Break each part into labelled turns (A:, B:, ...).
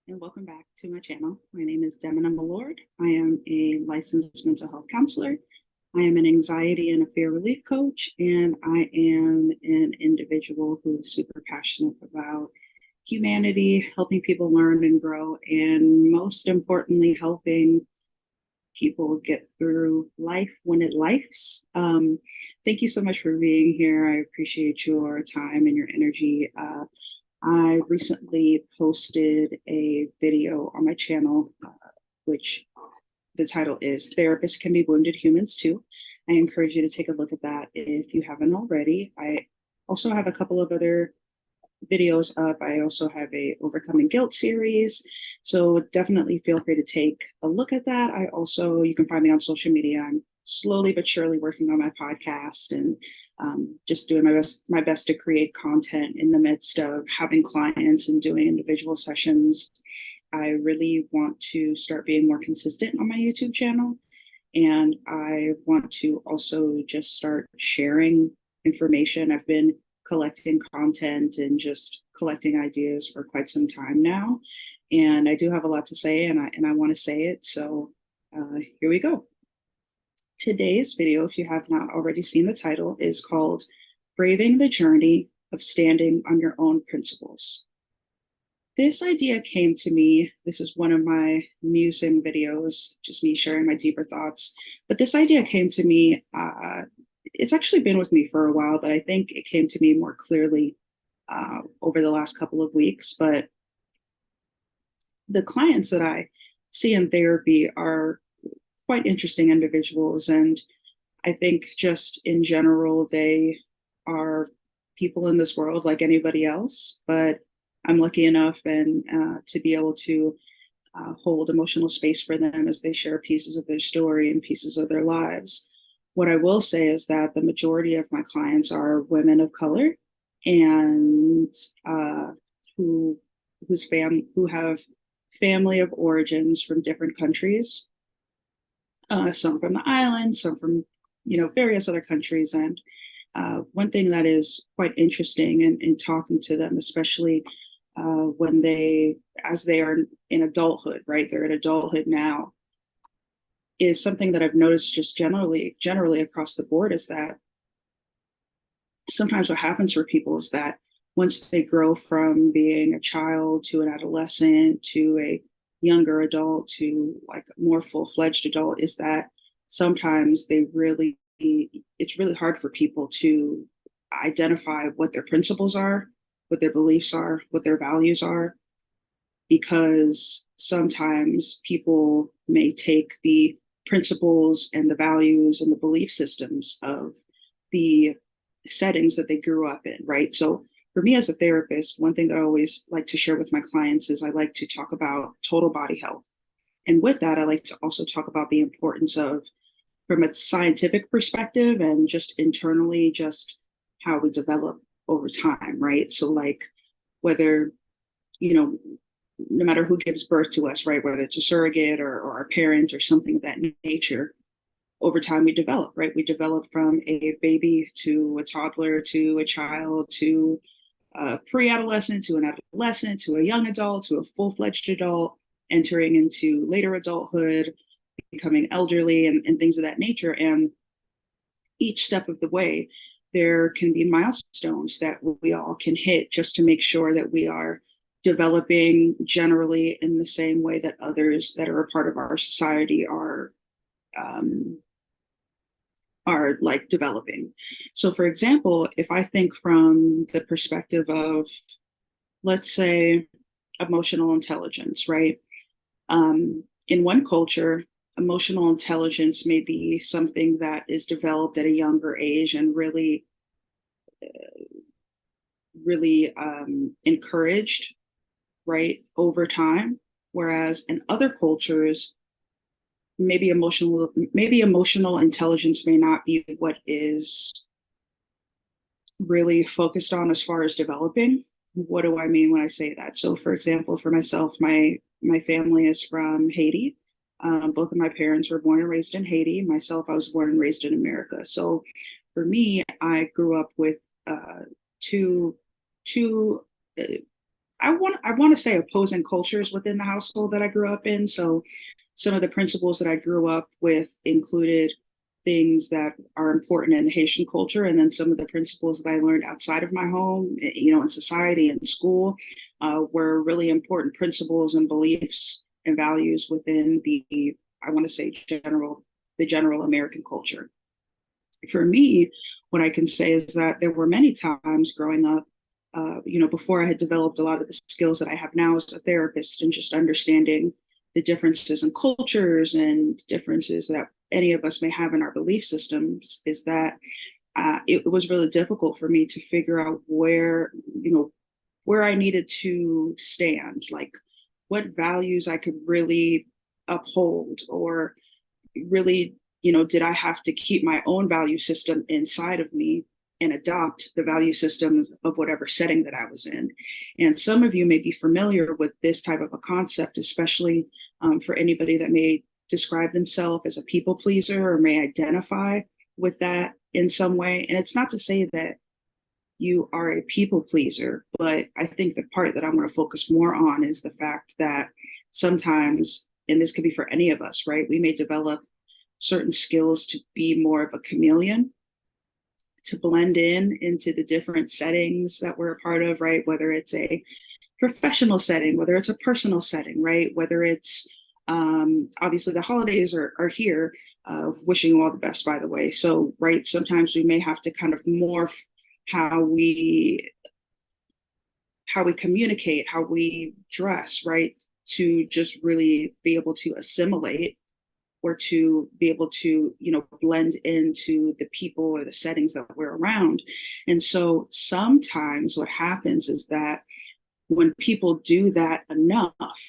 A: and welcome back to my channel. My name is Demina Malord. I am a licensed mental health counselor. I am an anxiety and a fear relief coach, and I am an individual who is super passionate about humanity, helping people learn and grow, and most importantly, helping people get through life when it lifes. Thank you so much for being here. I appreciate your time and your energy. I recently posted a video on my channel, which the title is Therapists Can Be Wounded Humans Too. I encourage you to take a look at that if you haven't already. I also have a couple of other videos up. I also have a Overcoming Guilt series. So definitely feel free to take a look at that. You can find me on social media. I'm slowly but surely working on my podcast and just doing my best to create content in the midst of having clients and doing individual sessions. I really want to start being more consistent on my YouTube channel. And I want to also just start sharing information. I've been collecting content and just collecting ideas for quite some time now. And I do have a lot to say, and I want to say it. So here we go. Today's video, if you have not already seen the title, is called Braving the Journey of Standing on Your Own Principles. This idea came to me. This is one of my musing videos, just me sharing my deeper thoughts. But this idea came to me. It's actually been with me for a while, but I think it came to me more clearly over the last couple of weeks. But the clients that I see in therapy are quite interesting individuals. And I think just in general, they are people in this world like anybody else. But I'm lucky enough and to be able to hold emotional space for them as they share pieces of their story and pieces of their lives. What I will say is that the majority of my clients are women of color and who who have family of origins from different countries, some from the island, some from various other countries. And one thing that is quite interesting in talking to them, especially as they are in adulthood, right? They're in adulthood now, is something that I've noticed just generally across the board is that sometimes what happens for people is that once they grow from being a child to an adolescent to a younger adult to like a more full-fledged adult, is that sometimes it's really hard for people to identify what their principles are, what their beliefs are, what their values are, because sometimes people may take the principles and the values and the belief systems of the settings that they grew up in, right? So for me as a therapist, one thing that I always like to share with my clients is I like to talk about total body health. And with that, I like to also talk about the importance of, from a scientific perspective and just internally, just how we develop over time, right? So like whether, you know, no matter who gives birth to us, right, whether it's a surrogate or our parent or something of that nature, over time we develop, right? We develop from a baby to a toddler to a child to a pre-adolescent to an adolescent to a young adult to a full-fledged adult, entering into later adulthood, becoming elderly and things of that nature. And each step of the way, there can be milestones that we all can hit just to make sure that we are developing generally in the same way that others that are a part of our society are like developing. So for example, if I think from the perspective of, let's say, emotional intelligence, right? In one culture, emotional intelligence may be something that is developed at a younger age and really encouraged, right, over time. Whereas in other cultures, maybe emotional intelligence may not be what is really focused on as far as developing. What do I mean when I say that? So for example, for myself, my family is from Haiti. Both of my parents were born and raised in Haiti. Myself, I was born and raised in America. So for me, I grew up with two I want to say opposing cultures within the household that I grew up in. So some of the principles that I grew up with included things that are important in the Haitian culture, and then some of the principles that I learned outside of my home, in society and school, were really important principles and beliefs and values within I want to say the general American culture. For me, what I can say is that there were many times growing up, before I had developed a lot of the skills that I have now as a therapist and just understanding the differences in cultures and differences that any of us may have in our belief systems, is that it was really difficult for me to figure out where I needed to stand, like what values I could really uphold, or really, did I have to keep my own value system inside of me and adopt the value system of whatever setting that I was in. And some of you may be familiar with this type of a concept, especially for anybody that may describe themselves as a people pleaser or may identify with that in some way. And it's not to say that you are a people pleaser, but I think the part that I'm going to focus more on is the fact that sometimes, and this could be for any of us, right, we may develop certain skills to be more of a chameleon, to blend into the different settings that we're a part of, right? Whether it's a professional setting, whether it's a personal setting, right? Whether it's obviously the holidays are here, wishing you all the best, by the way. So, right, sometimes we may have to kind of morph how we communicate, how we dress, right? To just really be able to assimilate, or to be able to, blend into the people or the settings that we're around. And so sometimes what happens is that when people do that enough,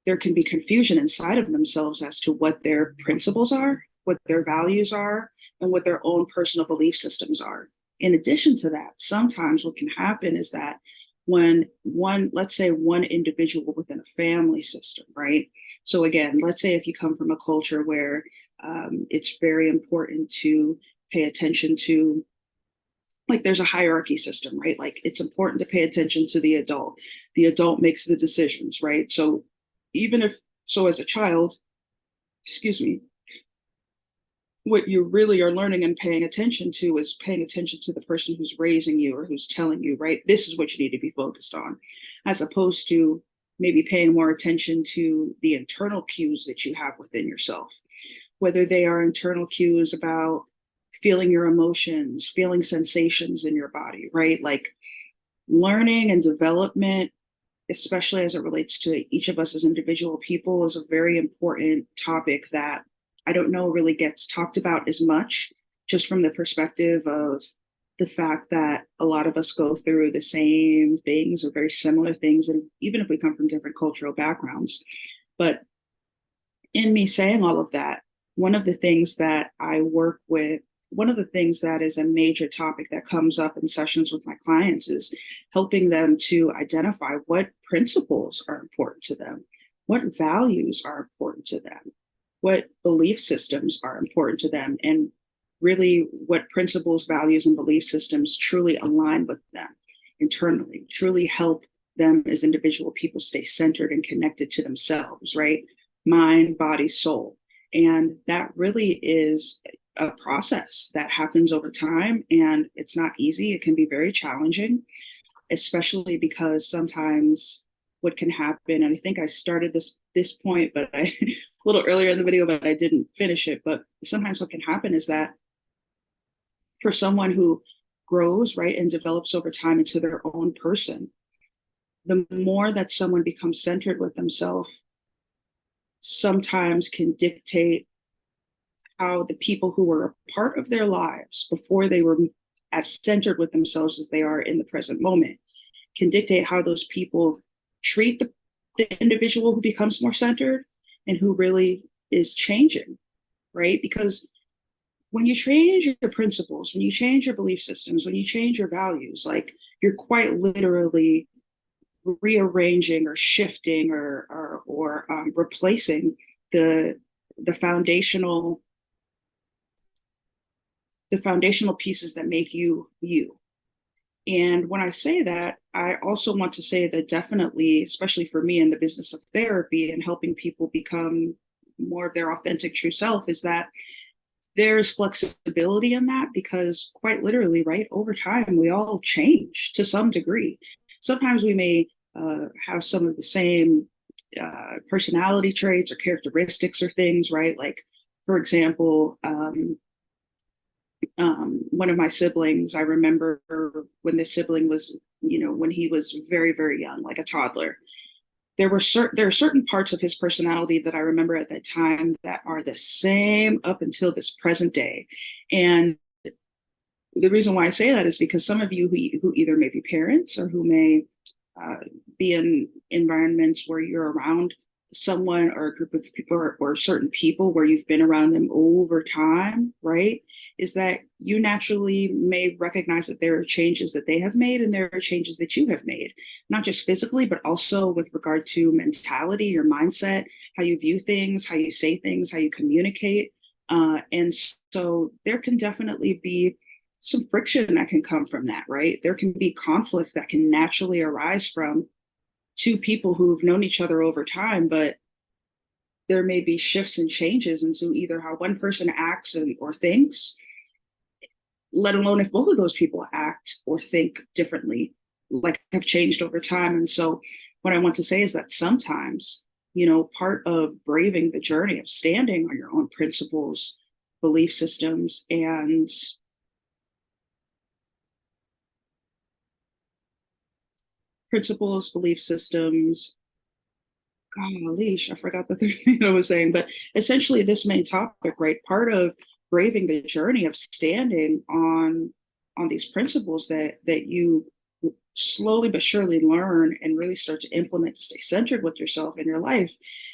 A: there can be confusion inside of themselves as to what their principles are, what their values are, and what their own personal belief systems are. In addition to that, sometimes what can happen is that when let's say one individual within a family system, right? So again, let's say if you come from a culture where it's very important to pay attention to, like, there's a hierarchy system, right? Like, it's important to pay attention to the adult. The adult makes the decisions, right? So as a child, excuse me, what you really are learning and paying attention to is paying attention to the person who's raising you or who's telling you, right, this is what you need to be focused on, as opposed to maybe paying more attention to the internal cues that you have within yourself, whether they are internal cues about feeling your emotions, feeling sensations in your body, right? Like, learning and development, especially as it relates to each of us as individual people, is a very important topic that I don't know really gets talked about as much, just from the perspective of the fact that a lot of us go through the same things or very similar things, and even if we come from different cultural backgrounds. But in me saying all of that, one of the things that I work with, one of the things that is a major topic that comes up in sessions with my clients, is helping them to identify what principles are important to them, what values are important to them, what belief systems are important to them, and really what principles, values, and belief systems truly align with them internally, truly help them as individual people stay centered and connected to themselves, right? Mind, body, soul. And that really is a process that happens over time, and it's not easy. It can be very challenging, especially because sometimes what can happen, and I think I started this point, but a little earlier in the video, but I didn't finish it. But sometimes what can happen is that for someone who grows, right, and develops over time into their own person, the more that someone becomes centered with themselves, sometimes can dictate how the people who were a part of their lives before they were as centered with themselves as they are in the present moment, can dictate how those people treat the individual who becomes more centered and who really is changing, right? Because when you change your principles, when you change your belief systems, when you change your values, like, you're quite literally rearranging or shifting or replacing the foundational pieces that make you you. And when I say that, I also want to say that definitely, especially for me in the business of therapy and helping people become more of their authentic true self, is that there's flexibility in that because quite literally, right, over time, we all change to some degree. Sometimes we may have some of the same personality traits or characteristics or things, right? Like, for example, one of my siblings, I remember when this sibling was, when he was very, very young, like a toddler, there are certain parts of his personality that I remember at that time that are the same up until this present day. And the reason why I say that is because some of you who either may be parents or who may uh, be in environments where you're around someone or a group of people or certain people where you've been around them over time, right? Is that you naturally may recognize that there are changes that they have made and there are changes that you have made, not just physically, but also with regard to mentality, your mindset, how you view things, how you say things, how you communicate. And so there can definitely be some friction that can come from that, right? There can be conflict that can naturally arise from two people who've known each other over time, but there may be shifts and changes into either how one person acts or thinks, let alone if both of those people act or think differently, like have changed over time. And so, what I want to say is that sometimes, part of braving the journey of standing on your own principles, belief systems, and belief systems, golly, I forgot the thing I was saying, but essentially this main topic, right? Part of braving the journey of standing on these principles that you slowly but surely learn and really start to implement to stay centered with yourself in your life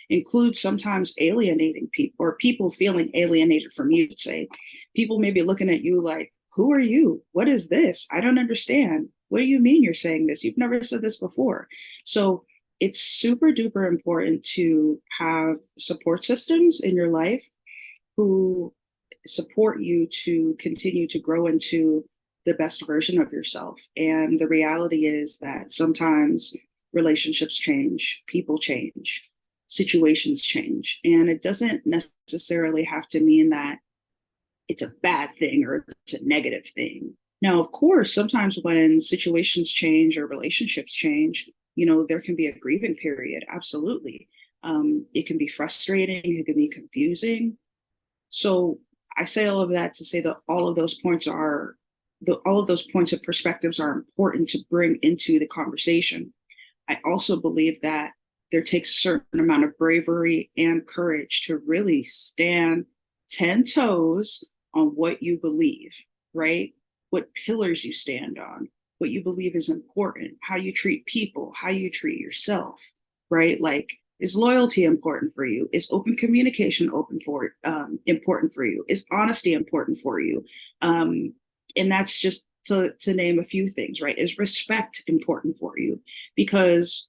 A: includes sometimes alienating people or people feeling alienated from you. Say people may be looking at you like, who are you? What is this? I don't understand. What do you mean you're saying this? You've never said this before. So it's super duper important to have support systems in your life who support you to continue to grow into the best version of yourself. And the reality is that sometimes relationships change, people change, situations change. And it doesn't necessarily have to mean that it's a bad thing or it's a negative thing. Now, of course, sometimes when situations change or relationships change, there can be a grieving period. Absolutely. It can be frustrating, it can be confusing. So I say all of that to say that all of those points of perspectives are important to bring into the conversation. I also believe that there takes a certain amount of bravery and courage to really stand 10 toes on what you believe, right? What pillars you stand on, what you believe is important, how you treat people, how you treat yourself, right? Like, is loyalty important for you? Is open communication important for you? Is honesty important for you? And that's just to name a few things, right? Is respect important for you? Because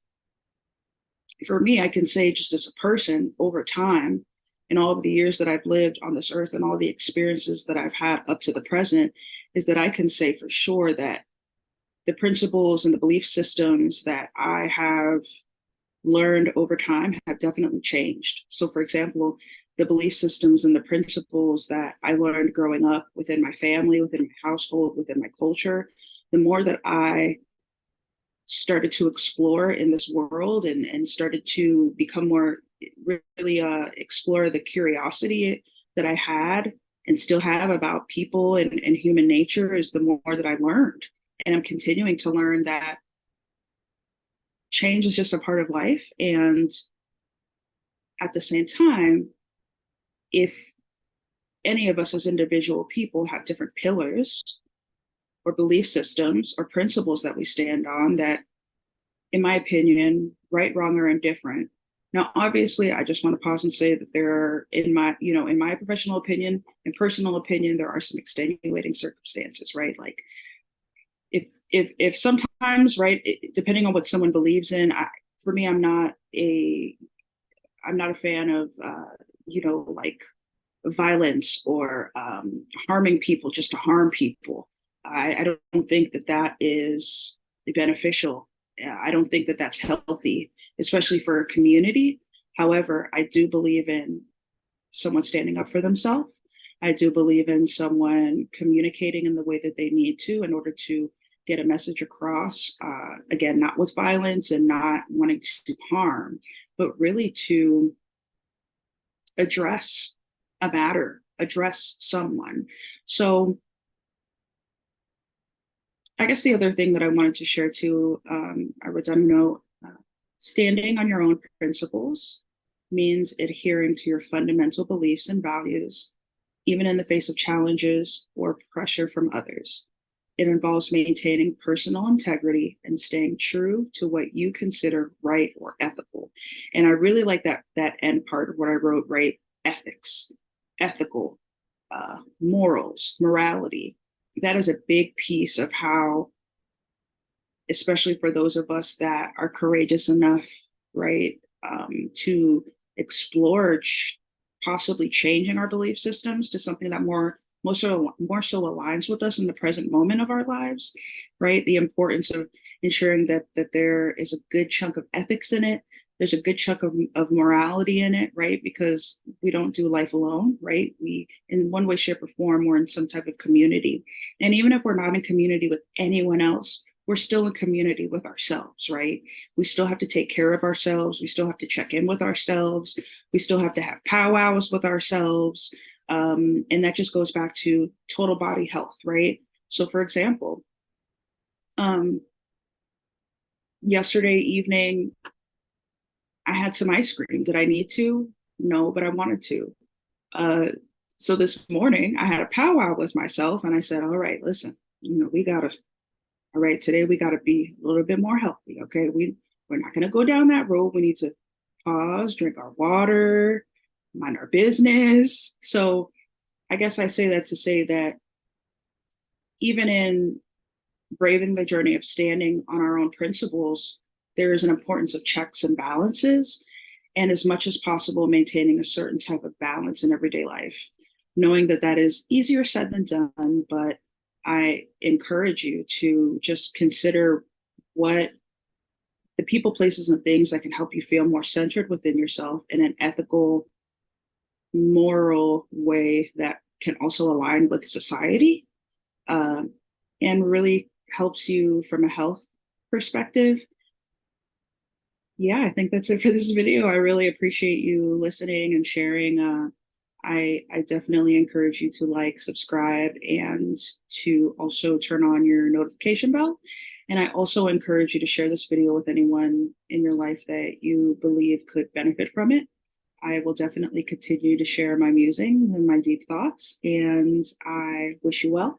A: for me, I can say just as a person over time, in all of the years that I've lived on this earth and all the experiences that I've had up to the present, is that I can say for sure that the principles and the belief systems that I have learned over time have definitely changed. So, for example, the belief systems and the principles that I learned growing up within my family, within my household, within my culture, the more that I started to explore in this world and started to become more really explore the curiosity that I had and still have about people and human nature, is the more that I learned. And I'm continuing to learn that change is just a part of life. And at the same time, if any of us as individual people have different pillars or belief systems or principles that we stand on that, in my opinion, right, wrong, or indifferent. Now, obviously, I just want to pause and say that there are, in my professional opinion and personal opinion, there are some extenuating circumstances, right? Like if sometimes, right, depending on what someone believes in, for me, I'm not a fan of, like violence or harming people just to harm people. I don't think that that is beneficial. I don't think that that's healthy, especially for a community. However, I do believe in someone standing up for themselves. I do believe in someone communicating in the way that they need to in order to get a message across. Again, not with violence and not wanting to harm, but really to address a matter, address someone. So I guess the other thing that I wanted to share too, I wrote down a note. Standing on your own principles means adhering to your fundamental beliefs and values, even in the face of challenges or pressure from others. It involves maintaining personal integrity and staying true to what you consider right or ethical. And I really like that end part of what I wrote, right? Ethics, ethical, morals, morality. That is a big piece of how, especially for those of us that are courageous enough, right, to explore possibly changing our belief systems to something that more so aligns with us in the present moment of our lives, right? The importance of ensuring that there is a good chunk of ethics in it. There's a good chunk of morality in it, right? Because we don't do life alone, right? We, in one way, shape, or form, we're in some type of community. And even if we're not in community with anyone else, we're still in community with ourselves, right? We still have to take care of ourselves. We still have to check in with ourselves. We still have to have powwows with ourselves. And that just goes back to total body health, right? So, for example, um, yesterday evening, I had some ice cream. Did I need to? No, but I wanted to. Uh, so this morning, I had a powwow with myself, and I said, "All right, listen, we gotta all right, today we got to be a little bit more healthy. Okay, we're not going to go down that road. We need to pause, drink our water, mind our business." So I guess I say that to say that even in braving the journey of standing on our own principles, there is an importance of checks and balances, and as much as possible, maintaining a certain type of balance in everyday life. Knowing that that is easier said than done, but I encourage you to just consider what the people, places, and things that can help you feel more centered within yourself in an ethical, moral way that can also align with society, um, and really helps you from a health perspective. Yeah, I think that's it for this video. I really appreciate you listening and sharing. I definitely encourage you to like, subscribe, and to also turn on your notification bell. And I also encourage you to share this video with anyone in your life that you believe could benefit from it. I will definitely continue to share my musings and my deep thoughts. And I wish you well.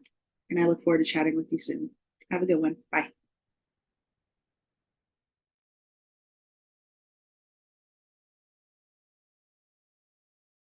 A: And I look forward to chatting with you soon. Have a good one. Bye.